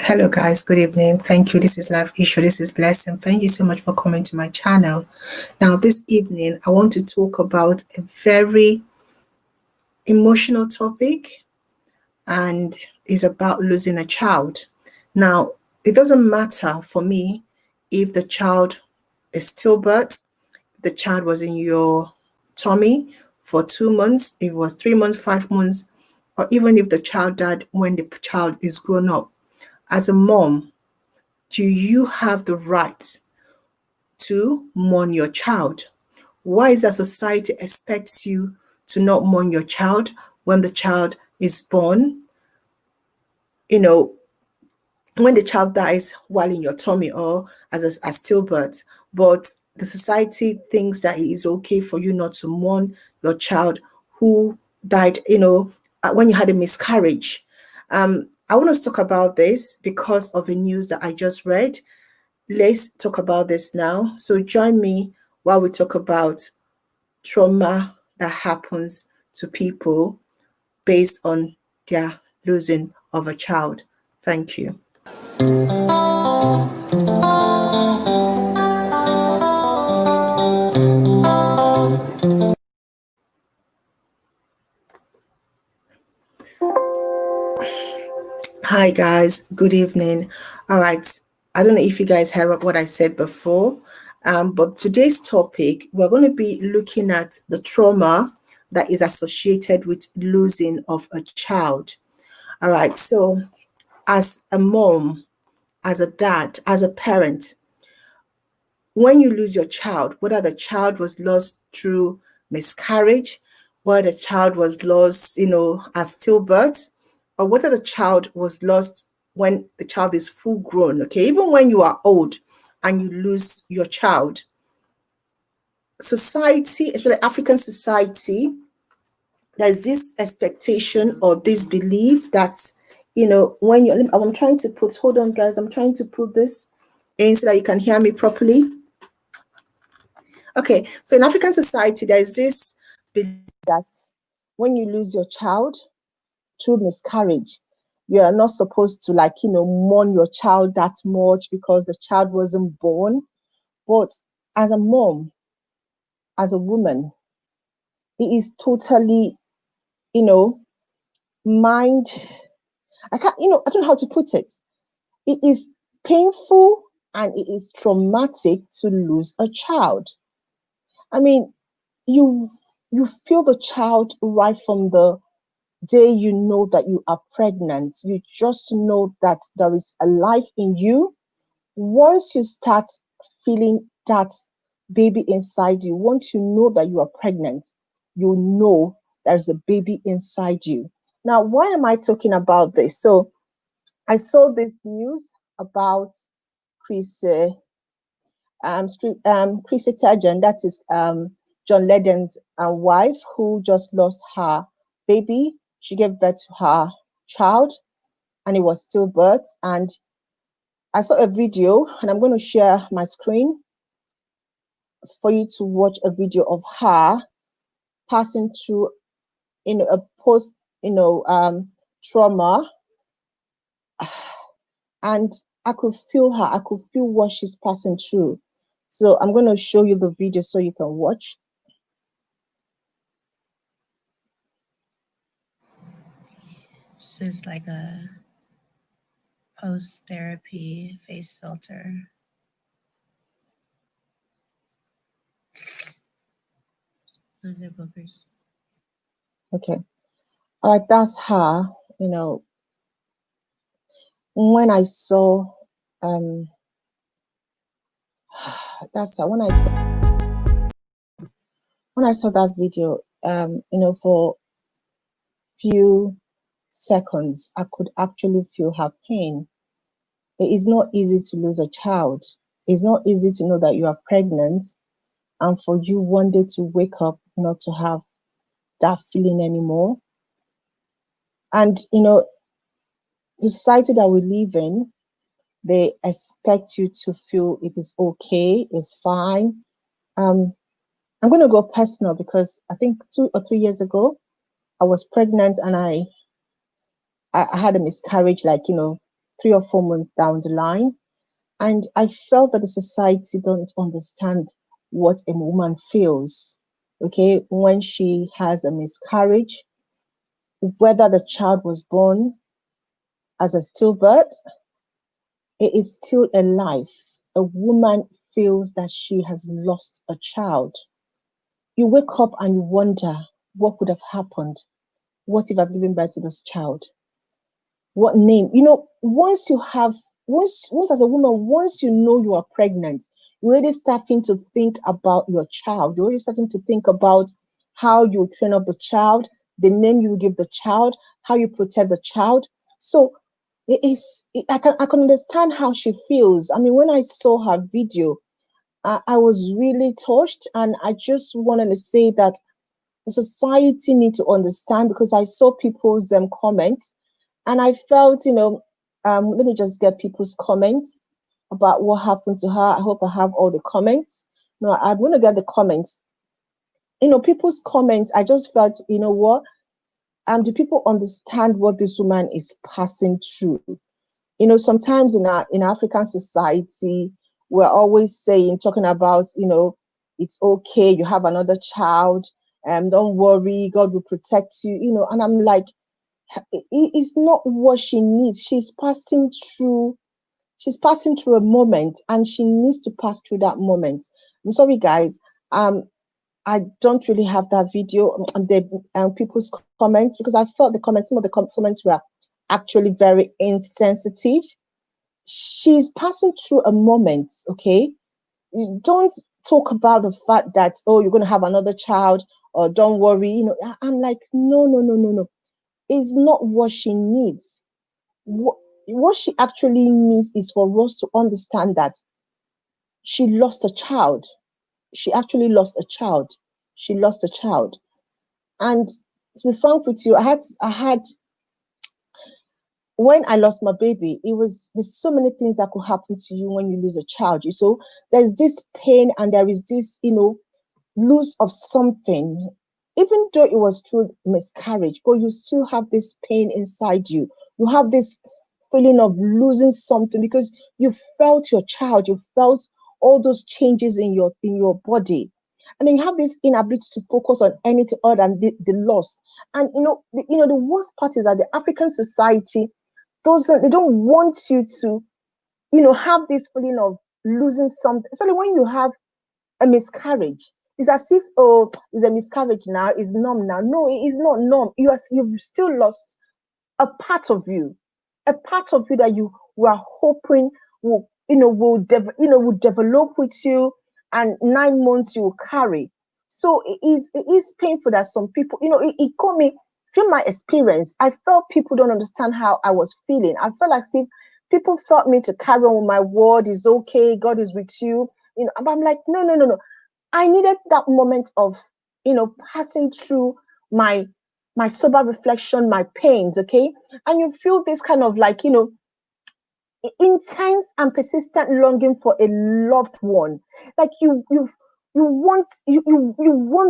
Hello guys, good evening. Thank you. This is Life Issue. This is Blessing. Thank you so much for coming to my channel. Now, this evening, I want to talk about a very emotional topic, and is about losing a child. Now, it doesn't matter for me if the child is stillbirth, the child was in your tummy for 2 months, if it was 3 months, 5 months, or even if the child died when the child is grown up. As a mom, do you have the right to mourn your child? Why is that society expects you to not mourn your child when the child is born? You know, when the child dies while in your tummy or as a stillbirth, but the society thinks that it is okay for you not to mourn your child who died, when you had a miscarriage. I want us to talk about this because of the news that I just read. Let's talk about this now. So join me while we talk about trauma that happens to people based on their losing of a child. Thank you. Hi guys, good evening. All right, I don't know if you guys heard what I said before, but today's topic, we're going to be looking at the trauma that is associated with losing of a child. All right, so as a mom, as a dad, as a parent, when you lose your child, whether the child was lost through miscarriage, whether the child was lost, as stillbirth, or whether the child was lost when the child is full grown, okay, even when you are old and you lose your child, society, especially African society, there's this expectation or this belief that, when you're, I'm trying to put, hold on guys, I'm trying to put this in so that you can hear me properly. Okay, so in African society, there's this belief that when you lose your child through miscarriage, you are not supposed to mourn your child that much because the child wasn't born. But as a mom, as a woman, it is totally, mind. I can't, I don't know how to put it. It is painful and it is traumatic to lose a child. I mean, you you feel the child right from the day you know that you are pregnant. You just know that there is a life in you. Once you start feeling that baby inside you, once you know that you are pregnant, you know there's a baby inside you. Now, why am I talking about this? So I saw this news about Chrissy Chrissy Teigen, that is John Legend's wife, who just lost her baby. She gave birth to her child, and it was stillbirth. And I saw a video, and I'm going to share my screen for you to watch a video of her passing through, a post, trauma, and I could feel her. I could feel what she's passing through. So I'm going to show you the video so you can watch. This is like a post-therapy face filter. Those are bookers. Okay. All right, that's her. When I saw, that's her. When I saw that video, for few seconds, I could actually feel her pain. It is not easy to lose a child. It's not easy to know that you are pregnant, and for you one day to wake up not to have that feeling anymore. And the society that we live in, they expect you to feel it is okay, it's fine. I'm going to go personal because I think 2 or 3 years ago, I was pregnant and I had a miscarriage, 3 or 4 months down the line. And I felt that the society don't understand what a woman feels, okay, when she has a miscarriage, whether the child was born as a stillbirth, it is still a life. A woman feels that she has lost a child. You wake up and you wonder what would have happened. What if I've given birth to this child? What name? Once you have, once as a woman, once you know you are pregnant, you're already starting to think about your child. You're already starting to think about how you train up the child, the name you give the child, how you protect the child. So I can understand how she feels. I mean, when I saw her video, I was really touched, and I just wanted to say that the society need to understand, because I saw people's comments, and I felt, let me just get people's comments about what happened to her. I hope I have all the comments. No, I want to get the comments. People's comments. I just felt, what? Do people understand what this woman is passing through? Sometimes in African society, we're always talking about, it's okay, you have another child, don't worry, God will protect you, and I'm like, it's not what she needs. She's passing through a moment, and she needs to pass through that moment. I'm sorry, guys. I don't really have that video and the people's comments, because I felt some of the comments were actually very insensitive. She's passing through a moment, okay? Don't talk about the fact that, oh, you're going to have another child, or don't worry. I'm like, no, no, no, no, no. It's not what she needs. What she actually needs is for us to understand that she lost a child. She actually lost a child. She lost a child. And to be frank with you, I had when I lost my baby, there's so many things that could happen to you when you lose a child. So there's this pain, and there is this, lose of something, even though it was through miscarriage, but you still have this pain inside you. You have this feeling of losing something, because you felt your child, you felt all those changes in your body. And then you have this inability to focus on anything other than the loss. And the worst part is that the African society, they don't want you to, have this feeling of losing something, especially when you have a miscarriage. It's as if, oh, it's a miscarriage now, it's numb now. No, it is not numb. You've still lost a part of you that you were hoping will develop with you, and 9 months you will carry. So it is painful that some people, it got me through my experience. I felt people don't understand how I was feeling. I felt as if people felt me to carry on with my word is okay, God is with you. But I'm like, no, no, no, no. I needed that moment of, passing through my my sober reflection, my pains, okay? And you feel this kind of like, intense and persistent longing for a loved one. Like you want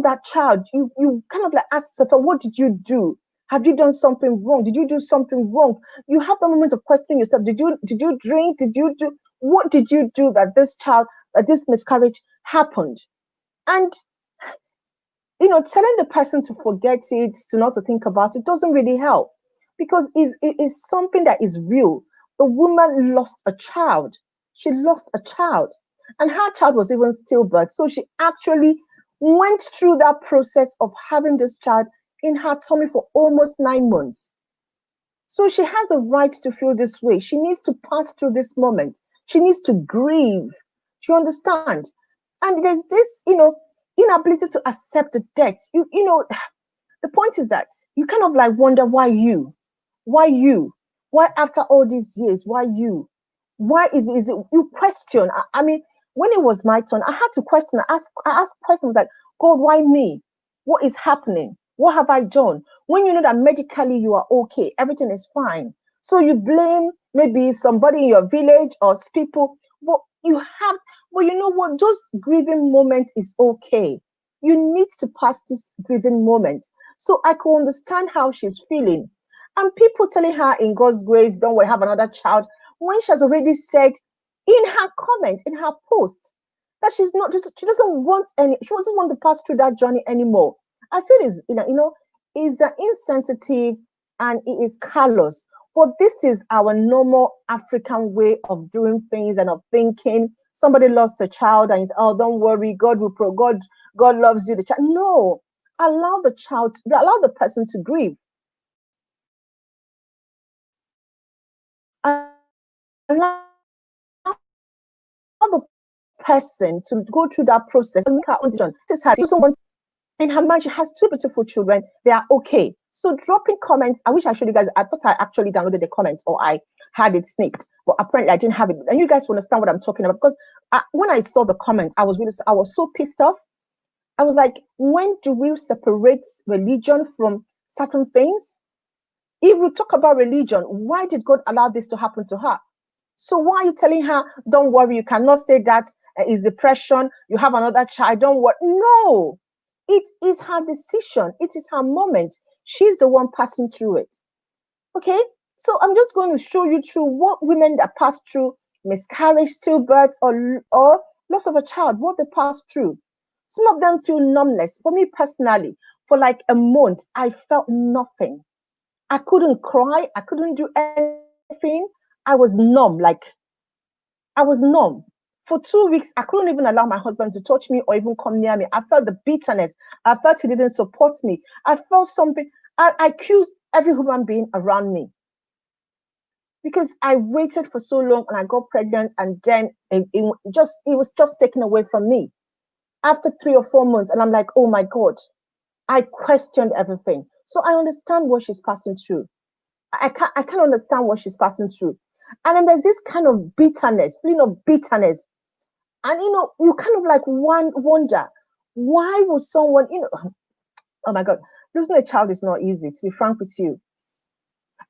that child. You kind of like ask yourself, "Oh, what did you do? Have you done something wrong? Did you do something wrong?" You have the moment of questioning yourself. Did you drink? What did you do that this miscarriage happened? And telling the person to forget it, to not to think about it, doesn't really help, because it is something that is real. The woman lost a child. She lost a child, and her child was even stillbirth. So she actually went through that process of having this child in her tummy for almost 9 months. So she has a right to feel this way. She needs to pass through this moment. She needs to grieve. Do you understand? And there's this, inability to accept the death. The point is that you kind of like wonder, why you? Why you? Why after all these years? Why you? Why is it you question? I mean, when it was my turn, I had to question. I asked questions like, God, why me? What is happening? What have I done? When you know that medically you are okay, everything is fine. So you blame maybe somebody in your village or people, but you know what? Those grieving moments is okay. You need to pass this grieving moment. So I could understand how she's feeling. And people telling her in God's grace, don't worry, have another child, when she has already said in her comment, in her post, that she's not just, she doesn't want any, she doesn't want to pass through that journey anymore. I feel is, is insensitive and it is callous. But this is our normal African way of doing things and of thinking. Somebody lost a child and it's, oh, don't worry, God will God loves you. The child. No, allow the child, allow the person to grieve. Allow the person to go through that process and make her own decision. This is her. She doesn't want in her marriage. She has two beautiful children. They are okay. So dropping comments. I wish I showed you guys. I thought I actually downloaded the comments or I had it snipped, but apparently I didn't have it. And you guys will understand what I'm talking about because when I saw the comments, I was so pissed off. I was like, when do we separate religion from certain things? If we talk about religion, why did God allow this to happen to her? So why are you telling her, don't worry, you cannot say that is depression, you have another child, don't worry. No, it is her decision. It is her moment. She's the one passing through it. Okay, so I'm just going to show you through what women that pass through miscarriage, stillbirth, or loss of a child, what they pass through. Some of them feel numbness. For me personally, for like a month, I felt nothing. I couldn't cry. I couldn't do anything. I was numb. Like I was numb. For 2 weeks, I couldn't even allow my husband to touch me or even come near me. I felt the bitterness. I felt he didn't support me. I felt something. I accused every human being around me because I waited for so long and I got pregnant and then it was just taken away from me after 3 or 4 months. And I'm like, oh my God, I questioned everything. So I understand what she's passing through. I can't understand what she's passing through. And then there's this kind of bitterness, feeling of bitterness. And you kind of like wonder, why would someone, oh my God, losing a child is not easy, to be frank with you.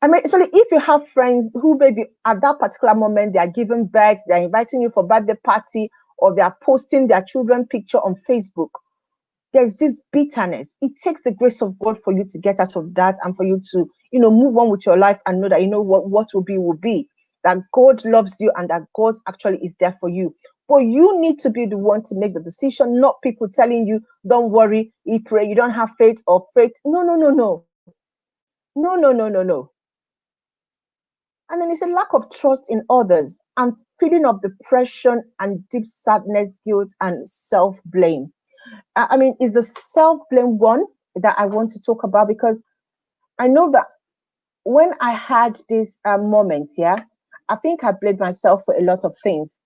I mean, especially if you have friends who maybe at that particular moment they are giving birth, they're inviting you for birthday party, or they are posting their children picture on Facebook. There's this bitterness. It takes the grace of God for you to get out of that and for you to, move on with your life and know that what will be. That God loves you and that God actually is there for you. But you need to be the one to make the decision, not people telling you, don't worry, you pray, you don't have faith or faith. No, no, no, no. No, no, no, no, no. And then it's a lack of trust in others and feeling of depression and deep sadness, guilt, and self-blame. I mean, it's the self-blame one that I want to talk about because I know that when I had this moment, yeah, I think I blamed myself for a lot of things.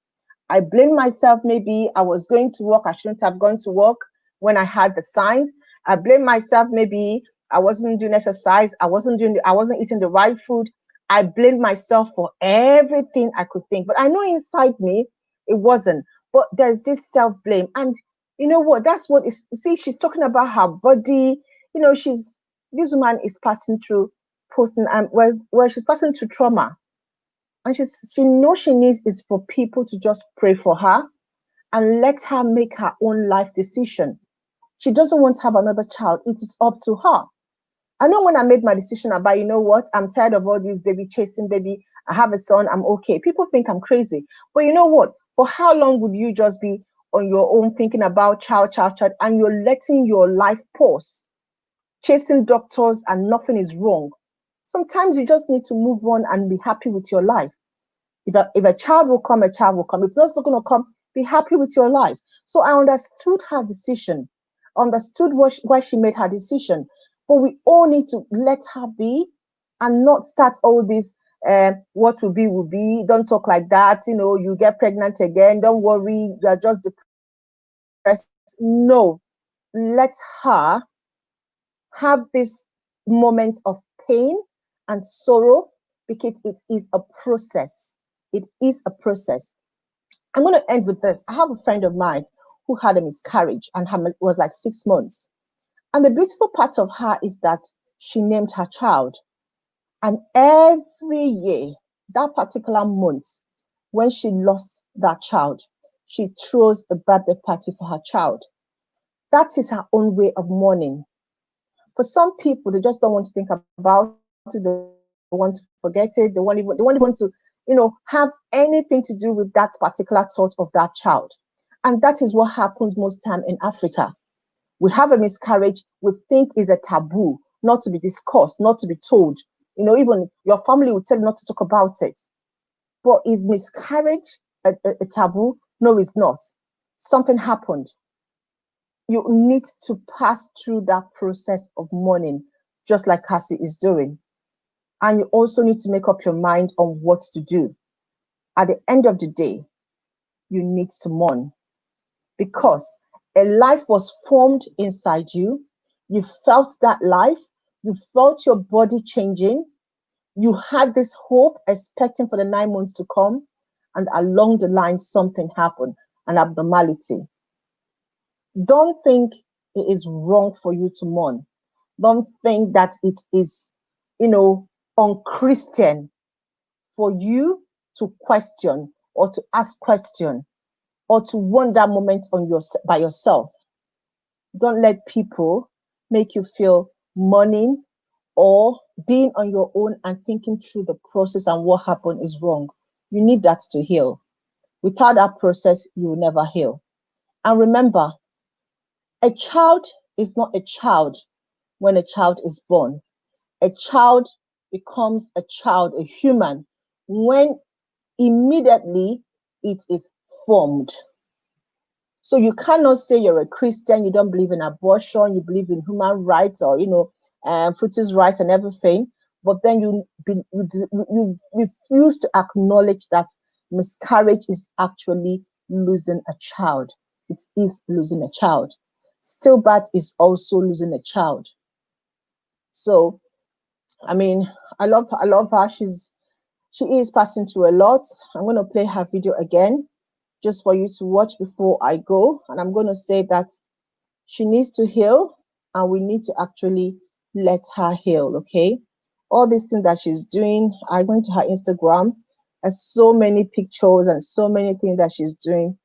I blamed myself. Maybe I was going to work. I shouldn't have gone to work when I had the signs. I blamed myself. Maybe I wasn't doing exercise. I wasn't eating the right food. I blamed myself for everything I could think. But I know inside me, it wasn't. But there's this self-blame. And you know what? That's what is, see, she's talking about her body. This woman is passing through she's passing through trauma. And she knows she needs is for people to just pray for her and let her make her own life decision. She doesn't want to have another child. It is up to her. I know when I made my decision about, you know what, I'm tired of all these baby chasing baby. I have a son, I'm okay. People think I'm crazy. But you know what? For how long would you just be on your own thinking about child, and you're letting your life pause, chasing doctors and nothing is wrong? Sometimes you just need to move on and be happy with your life. If a child will come, a child will come. If it's not going to come, be happy with your life. So I understood her decision, understood why she made her decision. But we all need to let her be and not start all this, what will be, will be. Don't talk like that. You get pregnant again. Don't worry. You're just depressed. No, let her have this moment of pain and sorrow because it is a process. It is a process. I'm going to end with this. I have a friend of mine who had a miscarriage and was like 6 months. And the beautiful part of her is that she named her child. And every year, that particular month, when she lost that child, she throws a birthday party for her child. That is her own way of mourning. For some people, they just don't want to think about it. it, they want to forget it, they won't even to, have anything to do with that particular thought of that child. And that is what happens most time in Africa. We have a miscarriage, we think is a taboo, not to be discussed, not to be told. Even your family will tell you not to talk about it. But is miscarriage a taboo? No, it's not. Something happened. You need to pass through that process of mourning, just like Cassie is doing. And you also need to make up your mind on what to do. At the end of the day, you need to mourn, because a life was formed inside you. You felt that life. You felt your body changing. You had this hope, expecting for the 9 months to come. And along the line, something happened, an abnormality. Don't think it is wrong for you to mourn. Don't think that it is, unchristian for you to question or to ask question or to want that moment by yourself. Don't let people make you feel mourning or being on your own and thinking through the process and what happened is wrong. You need that to heal. Without that process, you will never heal. And remember, a child is not a child when a child is born. A child becomes a child, a human, when immediately it is formed. So you cannot say you're a Christian, you don't believe in abortion, you believe in human rights or, foetus rights and everything, but then you refuse to acknowledge that miscarriage is actually losing a child. It is losing a child. Stillbirth is also losing a child. So, I love her. She is passing through a lot. I'm going to play her video again just for you to watch before I go. And I'm going to say that she needs to heal and we need to actually let her heal, okay? All these things that she's doing, I went to her Instagram, there's so many pictures and so many things that she's doing.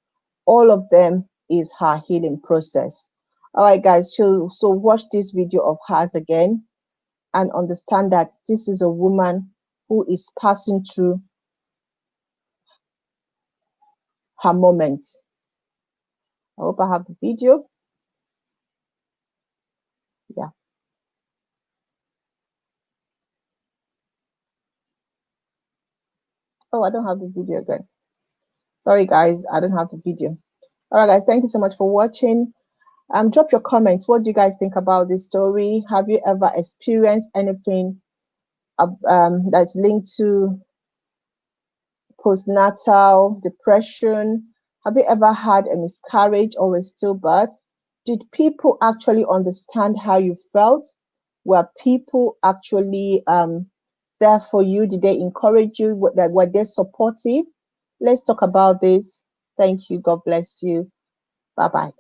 All of them is her healing process. All right, guys, so watch this video of hers again and understand that this is a woman who is passing through her moments. I hope I have the video. Yeah. Oh, I don't have the video again. Sorry, guys, I don't have the video. All right, guys, thank you so much for watching. Drop your comments. What do you guys think about this story? Have you ever experienced anything that's linked to postnatal depression? Have you ever had a miscarriage or a stillbirth? Did people actually understand how you felt? Were people actually there for you? Did they encourage you? Were they supportive? Let's talk about this. Thank you. God bless you. Bye-bye.